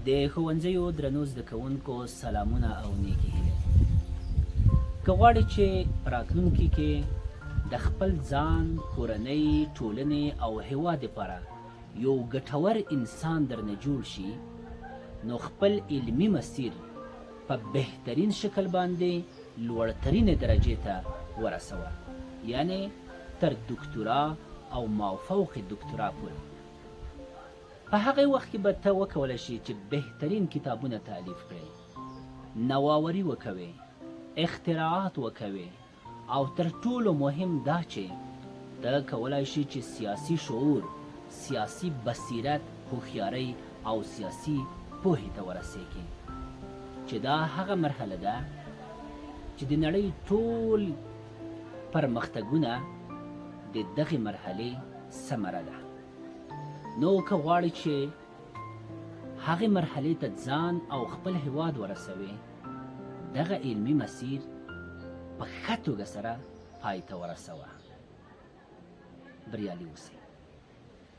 د ښوونځیو درنو زده کوونکو سلامونه او نیکې هیلې. که غواړئ چې په راتلونکي کې د خپل ځان، کورنۍ، ټولنې او هیواد لپاره یو ګټور انسان درنه جوړ شي، نو خپل علمي مسیر په بهترین شکل باندې لوړترینې درجې ته ورسوه، یعنی تر دکترا او مافوق دکترا پورې. په هغه وخت کې به ته وکولی شي چې بهترین کتابونه تالیف کړې، نوآوري وکوې، اختراعات وکوې، او تر ټولو مهم دا چې ته کولی شي چې سیاسي شعور، سیاسي بصیرت، هوښیارۍ او سیاسي پوهې ته ورسیږي، چې دا هغه مرحله ده چې د نړۍ ټول پرمختګونه د دغې مرحلې ثمره ده. نو که غواړئ چې هغې مرحلې ته ځان او خپل هیواد ورسوي، دغه علمي مسیر په ښه توګه سره پای ته ورسوه. بریالي اوسئ.